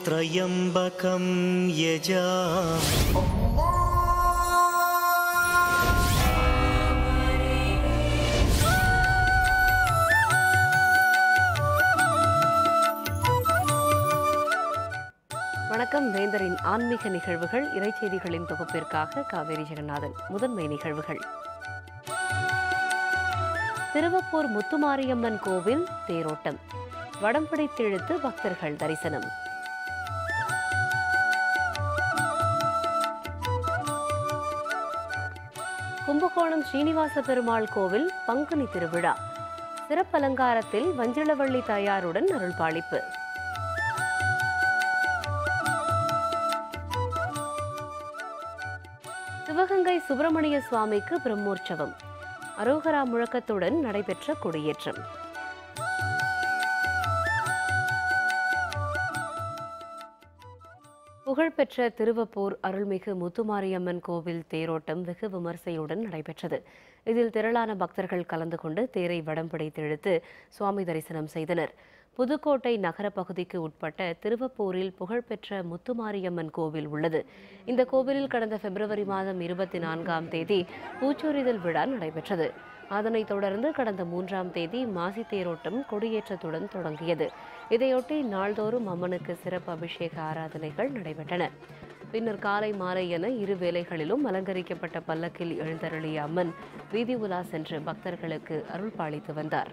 त्र्यम्बकं यजामहे வணக்கம். வேந்தரின் ஆன்மீக நிகழ்வுகள் இறைச்செய்திகளின் தொகுப்பிற்காக காவேரி ஜெகநாதன். முதன்மை நிகழ்வுகள். திருவப்பூர் முத்துமாரியம்மன் கோவில் தேரோட்டம், வடம் பிடித்திழுத்து பக்தர்கள் தரிசனம். கும்பகோணம் ஸ்ரீனிவாச பெருமாள் கோவில் பங்குனி திருவிழா, சிறப்பலங்காரத்தில் வஞ்சிளவள்ளி தாயாருடன் அருள்பாலிப்பு. சிவகங்கை சுப்பிரமணிய சுவாமிக்கு பிரம்மோற்சவம், அரோகரா முழக்கத்துடன் நடைபெற்ற கொடியேற்றம். புகழ்பெற்ற திருவப்பூர் அருள்மிகு முத்துமாரியம்மன் கோவில் தேரோட்டம் வெகு விமர்சையுடன் நடைபெற்றது. இதில் திரளான பக்தர்கள் கலந்து கொண்டு தேரை வடம் பிடித்து சுவாமி தரிசனம் செய்தனர். புதுக்கோட்டை நகர பகுதிக்கு உட்பட்ட திருவப்பூரில் புகழ்பெற்ற முத்துமாரியம்மன் கோவில் உள்ளது. இந்த கோவிலில் கடந்த பிப்ரவரி மாதம் 24ஆம் தேதி பூச்சொரிதல் விழா நடைபெற்றது. அதனைத் தொடர்ந்து கடந்த 3ஆம் தேதி மாசி தேரோட்டம் கொடியேற்றத்துடன் தொடங்கியது. இதையொட்டி நாள்தோறும் அம்மனுக்கு சிறப்பு அபிஷேக ஆராதனைகள் நடைபெற்றன. பின்னர் காலை மாலை என இரு வேளைகளிலும் அலங்கரிக்கப்பட்ட பல்லக்கில் எழுந்தருளிய அம்மன் வீதி உலா சென்று பக்தர்களுக்கு அருள் பாலித்து வந்தார்.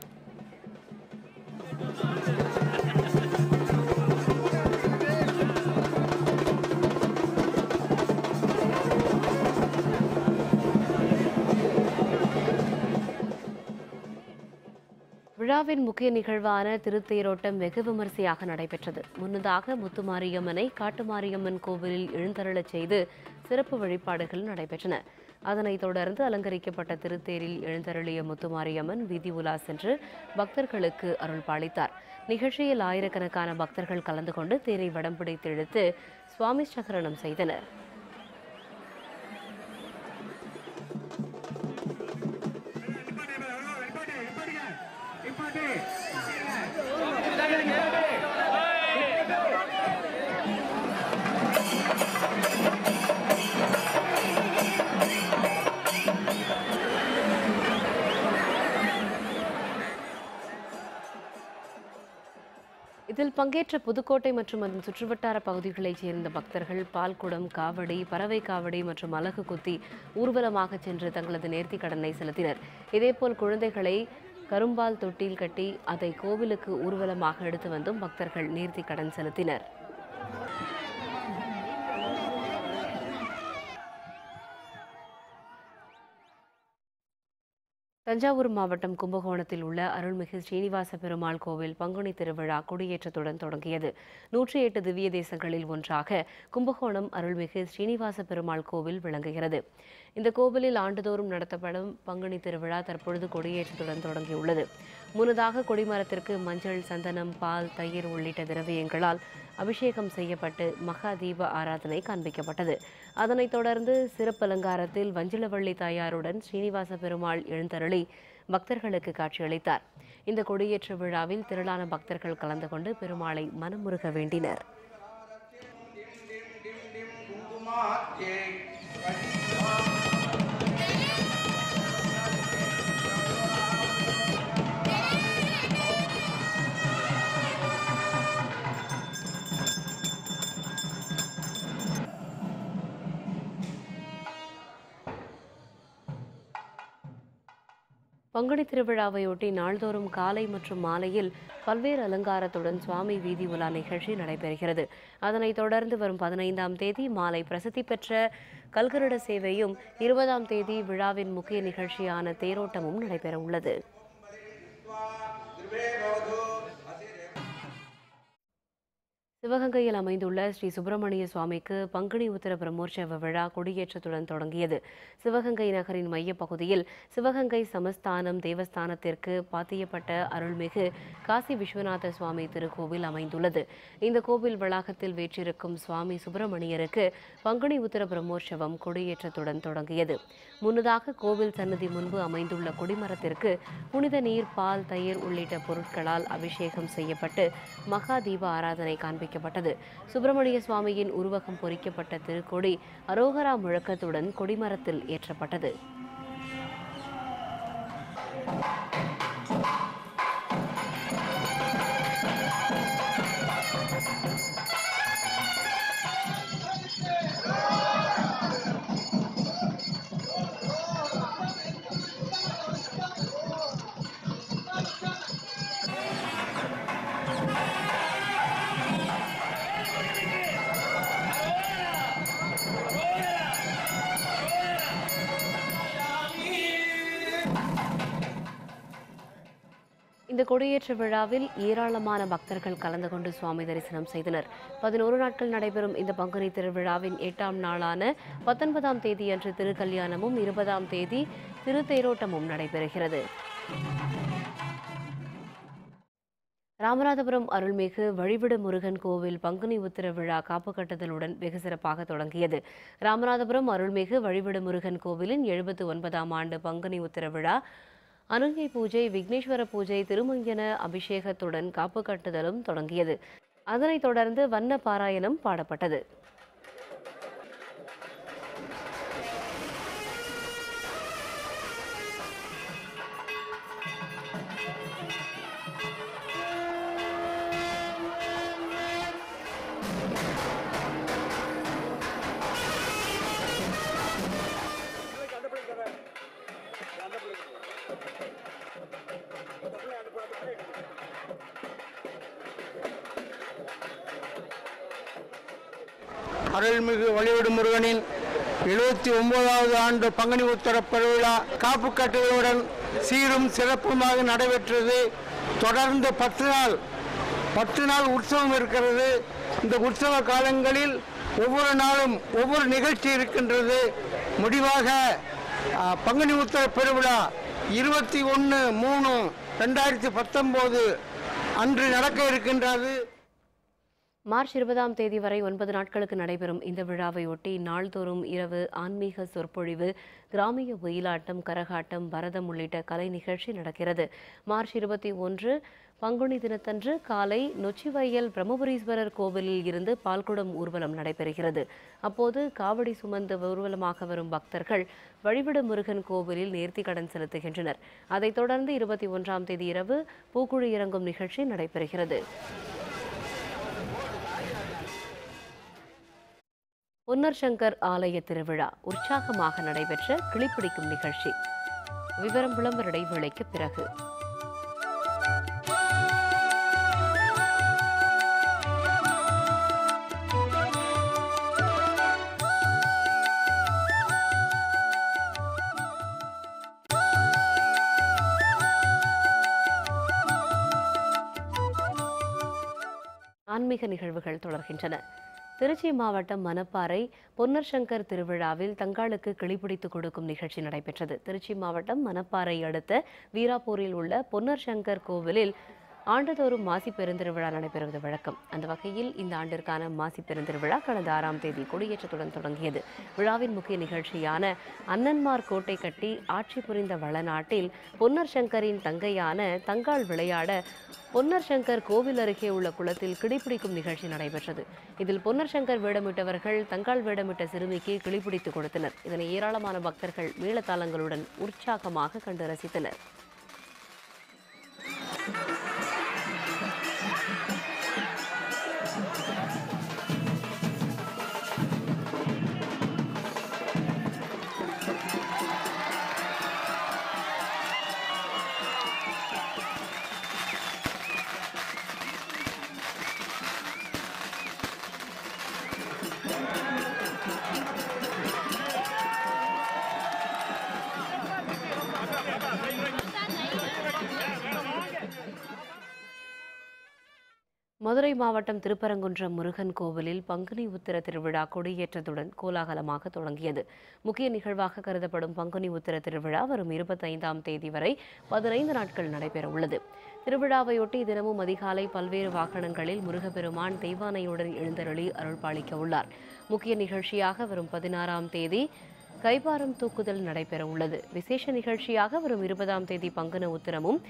விழாவின் முக்கிய நிகழ்வான திருத்தேரோட்டம் வெகு விமரிசையாக நடைபெற்றது. முன்னதாக முத்துமாரியம்மனை காட்டுமாரியம்மன் கோவிலில் எழுந்தருளச் செய்து சிறப்பு வழிபாடுகள் நடைபெற்றன. அதனைத் தொடர்ந்து அலங்கரிக்கப்பட்ட திருத்தேரில் எழுந்தருளிய முத்துமாரியம்மன் வீதி உலா சென்று பக்தர்களுக்கு அருள் பாலித்தார். நிகழ்ச்சியில் ஆயிரக்கணக்கான பக்தர்கள் கலந்து கொண்டு தேரை வடம் பிடித்து இழுத்து சுவாமி சகரணம் செய்தனர். இதில் பங்கேற்ற புதுக்கோட்டை மற்றும் அதன் சுற்றுவட்டார பகுதிகளைச் சேர்ந்த பக்தர்கள் பால்குடம், காவடி, பறவை காவடி மற்றும் அலகு குத்தி ஊர்வலமாக சென்று தங்களது நேர்த்திக் கடனை செலுத்தினர். இதேபோல் குழந்தைகளை கரும்பால் தொட்டில் கட்டி அதை கோவிலுக்கு ஊர்வலமாக எடுத்து வந்தும் பக்தர்கள் நேர்த்திக் கடன் செலுத்தினர். தஞ்சாவூர் மாவட்டம் கும்பகோணத்தில் உள்ள அருள்மிகு ஸ்ரீனிவாச பெருமாள் கோவில் பங்குனி திருவிழா கொடியேற்றத்துடன் தொடங்கியது. 108 திவ்ய தேசங்களில் ஒன்றாக கும்பகோணம் அருள்மிகு ஸ்ரீனிவாச பெருமாள் கோவில் விளங்குகிறது. இந்த கோவிலில் ஆண்டுதோறும் நடத்தப்படும் பங்குனி திருவிழா தற்பொழுது கொடியேற்றத்துடன் தொடங்கியுள்ளது. முன்னதாக கொடிமரத்திற்கு மஞ்சள், சந்தனம், பால், தயிர் உள்ளிட்ட திரவியங்களால் அபிஷேகம் செய்யப்பட்டு மகா தீப ஆராதனை காண்பிக்கப்பட்டது. அதனைத் தொடர்ந்து சிறப்பலங்காரத்தில் வஞ்சிளவள்ளி தாயாருடன் ஸ்ரீனிவாச பெருமாள் எழுந்தருளி பக்தர்களுக்கு காட்சியளித்தார். இந்த கொடியேற்ற விழாவில் திரளான பக்தர்கள் கலந்து கொண்டு பெருமாளை மனமுருக வேண்டினர். பங்குனி திருவிழாவையொட்டி நாள்தோறும் காலை மற்றும் மாலையில் பல்வேறு அலங்காரத்துடன் சுவாமி வீதி உலா நிகழ்ச்சி நடைபெறுகிறது. அதனைத் தொடர்ந்து வரும் 15ஆம் தேதி மாலை பிரசித்தி பெற்ற கல்கருட சேவையும் 20ஆம் தேதி விழாவின் முக்கிய நிகழ்ச்சியான தேரோட்டமும் நடைபெற உள்ளது. சிவகங்கையில் அமைந்துள்ள ஸ்ரீ சுப்பிரமணிய சுவாமிக்கு பங்குனி உத்தர பிரம்மோற்சவ விழா கொடியேற்றத்துடன் தொடங்கியது. சிவகங்கை நகரின் மையப்பகுதியில் சிவகங்கை சமஸ்தானம் தேவஸ்தானத்திற்கு பாத்தியப்பட்ட அருள்மிகு காசி விஸ்வநாத சுவாமி திருக்கோவில் அமைந்துள்ளது. இந்த கோவில் வளாகத்தில் வீற்றிருக்கும் சுவாமி சுப்பிரமணியருக்கு பங்குனி உத்தர பிரம்மோற்சவம் கொடியேற்றத்துடன் தொடங்கியது. முன்னதாக கோவில் சன்னதி முன்பு அமைந்துள்ள கொடிமரத்திற்கு புனித நீர், பால், தயிர் உள்ளிட்ட பொருட்களால் அபிஷேகம் செய்யப்பட்டு மகா தீப ஆராதனை காண்பிக்கப்பட்டது. வைக்கப்பட்டது. சுப்பிரமணிய சுவாமியின் உருவகம் பொறிக்கப்பட்ட திருக்கொடி அரோகரா முழக்கத்துடன் கொடிமரத்தில் ஏற்றப்பட்டது. இந்த கொடியேற்ற விழாவில் ஏராளமான பக்தர்கள் கலந்து கொண்டு சுவாமி தரிசனம் செய்தனர். 11 நாட்கள் நடைபெறும் இந்த பங்குனி திருவிழாவின் 8ஆம் நாளான 19ஆம் தேதியன்று திருக்கல்யாணமும் 20ஆம் தேதி திருத்தேரோட்டமும் நடைபெறுகிறது. ராமநாதபுரம் அருள்மிகு வழிவிடு முருகன் கோவில் பங்குனி உத்திர விழா காப்பு கட்டுதலுடன் வெகு சிறப்பாக தொடங்கியது. ராமநாதபுரம் அருள்மிகு வழிவிடு முருகன் கோவிலின் 79ஆம் ஆண்டு பங்குனி உத்திர விழா அனுங்கை பூஜை, விக்னேஸ்வர பூஜை, திருமஞ்சன அபிஷேகத்துடன் காப்பு கட்டுதலும் தொடங்கியது. அதனைத் தொடர்ந்து வண்ண பாராயணம் பாடப்பட்டது. அருள்மிகு வழிவிடு முருகனின் 79வது ஆண்டு பங்குனி உத்திர பெருவிழா காப்பு கட்டுதலுடன் சீரும் சிறப்புமாக நடைபெற்றது. தொடர்ந்து 10 நாள் உற்சவம் இருக்கிறது. இந்த உற்சவ காலங்களில் ஒவ்வொரு நாளும் ஒவ்வொரு நிகழ்ச்சி இருக்கின்றது. முடிவாக பங்குனி உத்திர பெருவிழா 21/3/2019 அன்று நடக்க இருக்கின்றது. மார்ச் 20ஆம் தேதி வரை 9 நாட்களுக்கு நடைபெறும் இந்த விழாவை ஒட்டி நாள்தோறும் இரவு ஆன்மீக சொற்பொழிவு, கிராமிய ஒயிலாட்டம், கரகாட்டம், பரதம் உள்ளிட்ட கலை நிகழ்ச்சி நடக்கிறது. மார்ச் 21 பங்குனி தினத்தன்று காலை நொச்சிவயல் பிரம்மபுரீஸ்வரர் கோவிலில் இருந்து பால்குடம் ஊர்வலம் நடைபெறுகிறது. அப்போது காவடி சுமந்து ஊர்வலமாக வரும் பக்தர்கள் வழிவிடு முருகன் கோவிலில் நேர்த்திக்கடன் செலுத்துகின்றனர். அதைத் தொடர்ந்து 21ஆம் தேதி இரவு பூக்குழி இறங்கும் நிகழ்ச்சி நடைபெறுகிறது. பொன்னர் சங்கர் ஆலய திருவிழா உற்சாகமாக நடைபெற்ற கிளிப்பிடிக்கும் நிகழ்ச்சி. விவரம் விளம்பர இடைவேளைக்கு பிறகு. ஆன்மீக நிகழ்வுகள் தொடர்கின்றன. திருச்சி மாவட்டம் மணப்பாறை பொன்னர் சங்கர் திருவிழாவில் தங்காளுக்கு கிளிப்பிடித்து கொடுக்கும் நிகழ்ச்சி நடைபெற்றது. திருச்சி மாவட்டம் மணப்பாறை அடுத்த வீராப்பூரில் உள்ள பொன்னர் சங்கர் கோவிலில் ஆண்டுதோறும் மாசி பெருந்திருவிழா நடைபெறுவது வழக்கம். அந்த வகையில் இந்த ஆண்டிற்கான மாசி பெருந்திருவிழா கடந்த 6ஆம் தேதி கொடியேற்றத்துடன் தொடங்கியது. விழாவின் முக்கிய நிகழ்ச்சியான அண்ணன்மார் கோட்டை கட்டி ஆட்சி புரிந்த வளநாட்டில் பொன்னர் சங்கரின் தங்கையான தங்காள் விளையாட பொன்னர் சங்கர் கோவில் அருகே உள்ள குளத்தில் கிளிப்பிடிக்கும் நிகழ்ச்சி நடைபெற்றது. இதில் பொன்னர் சங்கர் வேடமிட்டவர்கள் தங்காள் வேடமிட்ட சிறுமிக்கு கிளிப்பிடித்து கொடுத்தனர். இதனை ஏராளமான பக்தர்கள் மேளதாளங்களுடன் உற்சாகமாக கண்டு ரசித்தனர். மதுரை மாவட்டம் திருப்பரங்குன்றம் முருகன் கோவிலில் பங்குனி உத்திர திருவிழா கொடியேற்றத்துடன் கோலாகலமாக தொடங்கியது. முக்கிய நிகழ்வாக கருதப்படும் பங்குனி உத்திர திருவிழா வரும் 25ஆம் தேதி வரை 15 நாட்கள் நடைபெற உள்ளது. திருவிழாவையொட்டி தினமும் அதிகாலை பல்வேறு வாகனங்களில் முருகப்பெருமான் தெய்வானையுடன் எழுந்தருளி அருள்பாலிக்க உள்ளார். முக்கிய நிகழ்ச்சியாக வரும் 16ஆம் தேதி கைபாரம் தூக்குதல் நடைபெற உள்ளது. விசேஷ நிகழ்ச்சியாக வரும் 20ஆம் தேதி பங்குனி உத்திரமும்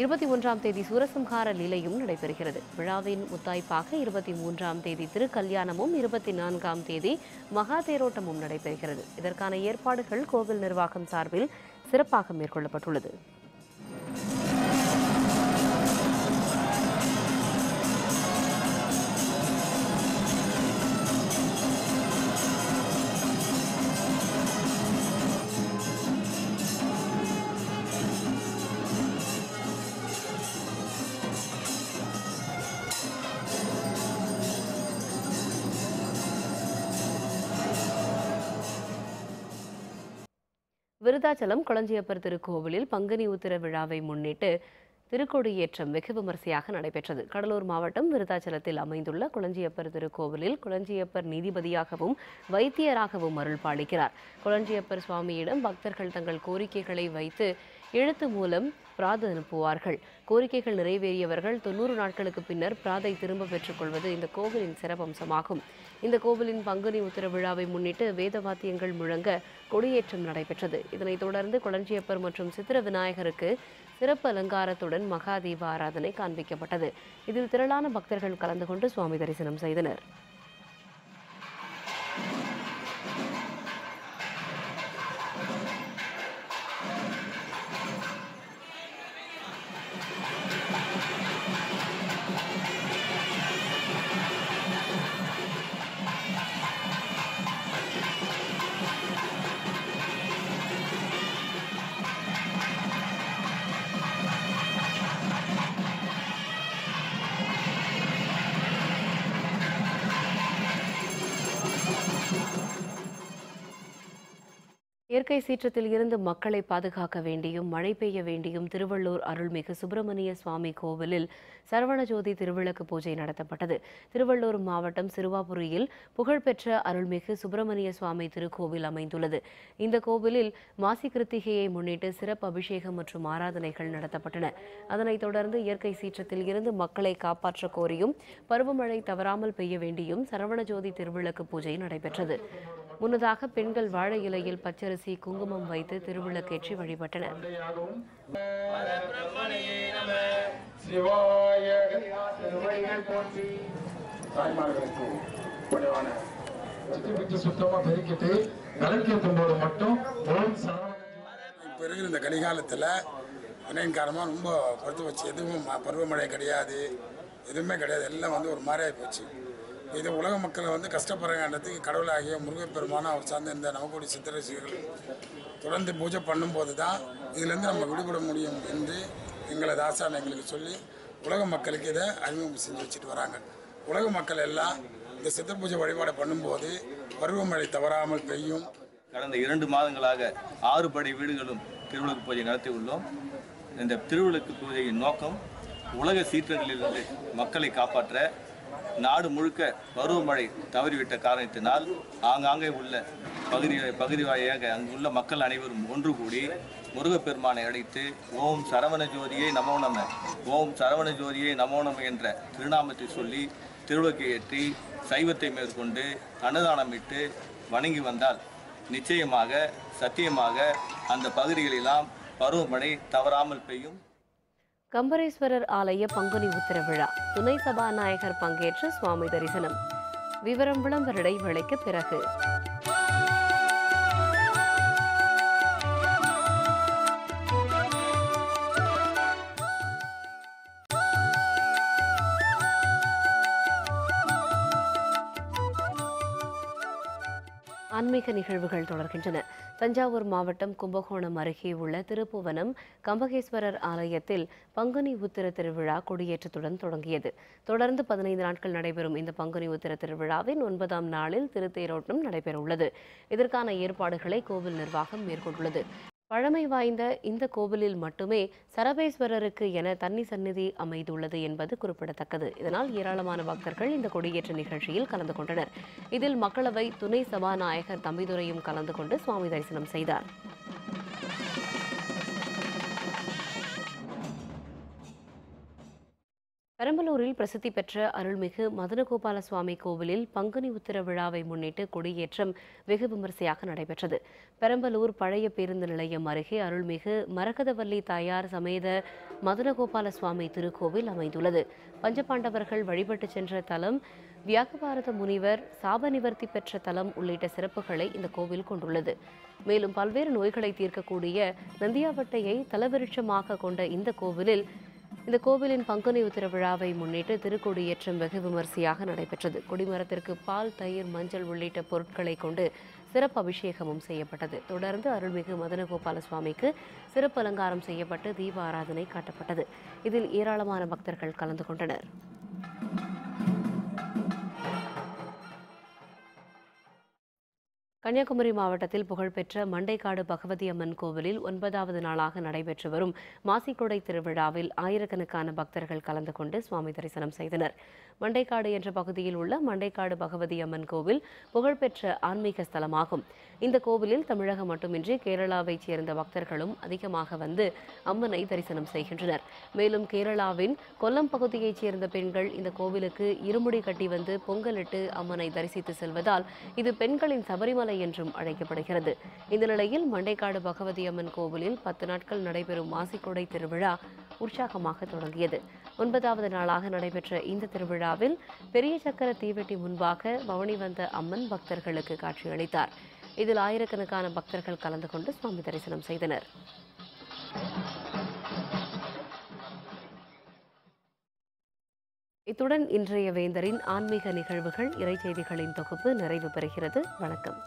21ஆம் தேதி சூரசம்ஹார லீலையும் நடைபெறுகிறது. விழாவின் முத்தாய்ப்பாக 23ஆம் தேதி திருக்கல்யாணமும் 24ஆம் தேதி மகா தேரோட்டமும் நடைபெறுகிறது. இதற்கான ஏற்பாடுகள் கோவில் நிர்வாகம் சார்பில் சிறப்பாக மேற்கொள்ளப்பட்டுள்ளது. விருதாச்சலம் கொளஞ்சியப்பர் திருக்கோவிலில் பங்குனி உத்திர விழாவை முன்னிட்டு திருக்கொடியேற்றம் வெகு விமரிசையாக நடைபெற்றது. கடலூர் மாவட்டம் விருதாச்சலத்தில் அமைந்துள்ள கொளஞ்சியப்பர் திருக்கோவிலில் கொளஞ்சியப்பர் நீதிபதியாகவும் வைத்தியராகவும் அருள் பாலிக்கிறார். கொளஞ்சியப்பர் சுவாமியிடம் பக்தர்கள் தங்கள் கோரிக்கைகளை வைத்து எழுத்து மூலம் பிராது அனுப்புவார்கள். கோரிக்கைகள் நிறைவேறியவர்கள் 90 நாட்களுக்கு பின்னர் பிராதை திரும்ப பெற்றுக் கொள்வது இந்த கோவிலின் சிறப்பம்சமாகும். இந்த கோவிலின் பங்குனி உத்திர விழாவை முன்னிட்டு வேத வாத்தியங்கள் முழங்க கொடியேற்றம் நடைபெற்றது. இதனைத் தொடர்ந்து கொளஞ்சியப்பர் மற்றும் சித்திர விநாயகருக்கு சிறப்பு அலங்காரத்துடன் மகா தீப ஆராதனை காண்பிக்கப்பட்டது. இதில் திரளான பக்தர்கள் கலந்து கொண்டு சுவாமி தரிசனம் செய்தனர். இயற்கை சீற்றத்தில் இருந்து மக்களை பாதுகாக்க வேண்டியும் மழை பெய்ய வேண்டியும் திருவள்ளூர் அருள்மிகு சுப்பிரமணிய சுவாமி கோவிலில் சரவணஜோதி திருவிளக்கு பூஜை நடத்தப்பட்டது. திருவள்ளூர் மாவட்டம் சிறுவாபுரியில் புகழ்பெற்ற அருள்மிகு சுப்பிரமணிய சுவாமி திருக்கோவில் அமைந்துள்ளது. இந்த கோவிலில் மாசி கிருத்திகையை முன்னிட்டு சிறப்பு அபிஷேகம் மற்றும் ஆராதனைகள் நடத்தப்பட்டன. அதனைத் தொடர்ந்து இயற்கை சீற்றத்தில் இருந்து மக்களை காப்பாற்ற கோரியும் பருவமழை தவறாமல் பெய்ய வேண்டியும் சரவணஜோதி திருவிளக்கு பூஜை நடைபெற்றது. முன்னதாக பெண்கள் வாழை இலையில் பச்சரிசி குங்குமம் வைத்து திருவிளக்கேற்றி வழிபட்டனர். இந்த கலிகாலத்தில் வினையின் காரணமாக ரொம்ப பொறுத்து வச்சு எதுவும் பருவமழை கிடையாது, எதுவுமே கிடையாது, எல்லாம் ஒரு மாதிரியாகி போச்சு. இது உலக மக்களை கஷ்டப்படுறதுக்கு கடவுளாகிய முருகப்பெருமானும் அவர் சார்ந்த இந்த நவகோடி சித்தரசிகள் தொடர்ந்து பூஜை பண்ணும்போது தான் இதிலேருந்து நம்ம விடுபட முடியும் என்று எங்களது ஆசான் எங்களுக்கு சொல்லி உலக மக்களுக்கு இதை அறிமுகம் செஞ்சு வச்சுட்டு வராங்க. உலக மக்கள் எல்லாம் இந்த சித்தர் பூஜை வழிபாடை பண்ணும்போது பருவமழை தவறாமல் பெய்யும். கடந்த 2 மாதங்களாக 6 படை வீடுகளும் திருவிளக்கு பூஜை நடத்தி உள்ளோம். இந்த திருவிளக்கு பூஜையின் நோக்கம் உலக சீற்றங்களிலிருந்து மக்களை காப்பாற்ற, நாடு முழுக்க பருவமழை தவறிவிட்ட காரணத்தினால் ஆங்காங்கே உள்ள பகுதி வாரியாக அங்குள்ள மக்கள் அனைவரும் ஒன்று கூடி முருகப்பெருமானை அழைத்து ஓம் சரவண ஜோதியை நமோ நம, ஓம் சரவண ஜோதியை நமோ நம என்ற திருநாமத்தை சொல்லி திருவிளக்கை ஏற்றி சைவத்தை மேற்கொண்டு அன்னதானமிட்டு வணங்கி வந்தால் நிச்சயமாக சத்தியமாக அந்த பகுதிகளெல்லாம் பருவமழை தவறாமல் பெய்யும். கம்பரேஸ்வரர் ஆலய பங்குனி உத்திர விழா துணை சபாநாயகர் பங்கேற்று சுவாமி தரிசனம். விவரம் விளம்பர இடைவேளைக்கு பிறகு. ஆன்மீக நிகழ்வுகள் தொடர்கின்றன. தஞ்சாவூர் மாவட்டம் கும்பகோணம் அருகே உள்ள திருப்புவனம் கம்பகேஸ்வரர் ஆலயத்தில் பங்குனி உத்திர திருவிழா கொடியேற்றத்துடன் தொடங்கியது. தொடர்ந்து 15 நாட்கள் நடைபெறும் இந்த பங்குனி உத்திர திருவிழாவின் 9ஆம் நாளில் திருத்தேரோட்டம் நடைபெறவுள்ளது. இதற்கான ஏற்பாடுகளை கோவில் நிர்வாகம் மேற்கொண்டுள்ளது. பழமை வாய்ந்த இந்த கோவிலில் மட்டுமே சரபேஸ்வரருக்கு என தனி சந்நிதி அமைந்துள்ளது என்பது குறிப்பிடத்தக்கது. இதனால் ஏராளமான பக்தர்கள் இந்த கொடியேற்ற நிகழ்ச்சியில் கலந்து கொண்டனர். இதில் மக்களவை துணை சபாநாயகர் தம்பிதுரையும் கலந்து கொண்டு சுவாமி தரிசனம் செய்தார். பெரம்பலூரில் பிரசித்தி பெற்ற அருள்மிகு மதனகோபால சுவாமி கோவிலில் பங்குனி உத்திர விழாவை முன்னிட்டு கொடியேற்றம் வெகு விமரிசையாக நடைபெற்றது. பெரம்பலூர் பழைய பேருந்து நிலையம் அருகே அருள்மிகு மரகதவல்லி தாயார் சமேத மதனகோபால சுவாமி திருக்கோவில் அமைந்துள்ளது. பஞ்சபாண்டவர்கள் வழிபட்டு சென்ற தலம், வியாகபாரத முனிவர் சாப நிவர்த்தி பெற்ற தலம் உள்ளிட்ட சிறப்புகளை இந்த கோவில் கொண்டுள்ளது. மேலும் பல்வேறு நோய்களை தீர்க்கக்கூடிய நந்தியாவட்டையை தலவிருட்சமாக கொண்ட இந்த கோவிலின் பங்குனி உத்திர விழாவை முன்னிட்டு திருக்கொடியேற்றம் வெகு விமரிசையாக நடைபெற்றது. கொடிமரத்திற்கு பால், தயிர், மஞ்சள் உள்ளிட்ட பொருட்களை கொண்டு சிறப்பு அபிஷேகமும் செய்யப்பட்டது. தொடர்ந்து அருள்மிகு மதனகோபால சுவாமிக்கு சிறப்பு அலங்காரம் செய்யப்பட்டு தீப ஆராதனை காட்டப்பட்டது. இதில் ஏராளமான பக்தர்கள் கலந்து கொண்டனர். கன்னியாகுமரி மாவட்டத்தில் புகழ்பெற்ற மண்டைக்காடு பகவதி அம்மன் கோவிலில் 9வது நாளாக நடைபெற்று வரும் மாசிக்கொடை திருவிழாவில் ஆயிரக்கணக்கான பக்தர்கள் கலந்து கொண்டு சுவாமி தரிசனம் செய்தனர். மண்டைக்காடு என்ற பகுதியில் உள்ள மண்டைக்காடு பகவதி அம்மன் கோவில் புகழ்பெற்ற ஆன்மீக ஸ்தலமாகும். இந்த கோவிலில் தமிழகம் மட்டுமின்றி கேரளாவைச் சேர்ந்த பக்தர்களும் அதிகமாக வந்து அம்மனை தரிசனம் செய்கின்றனர். மேலும் கேரளாவின் கொல்லம் பகுதியைச் சேர்ந்த பெண்கள் இந்த கோவிலுக்கு இருமுடி கட்டி வந்து பொங்கலிட்டு அம்மனை தரிசித்து செல்வதால் இது பெண்களின் சபரிமலை என்றும் அழைக்கப்படுகிறது. இந்த நிலையில் மண்டைக்காடு பகவதி அம்மன் கோவிலில் 10 நாட்கள் நடைபெறும் மாசிக்கொடை திருவிழா உற்சாகமாக தொடங்கியது. 9வது நாளாக நடைபெற்ற இந்த திருவிழாவில் பெரிய சக்கர தீவெட்டி முன்பாக பவனி வந்த அம்மன் பக்தர்களுக்கு காட்சியளித்தார். இதில் ஆயிரக்கணக்கான பக்தர்கள் கலந்து கொண்டு சுவாமி தரிசனம் செய்தனர். இத்துடன் இன்றைய வேந்தரின் ஆன்மீக நிகழ்வுகள், இறை செய்திகளின் தொகுப்பு நிறைவு பெறுகிறது. வணக்கம்.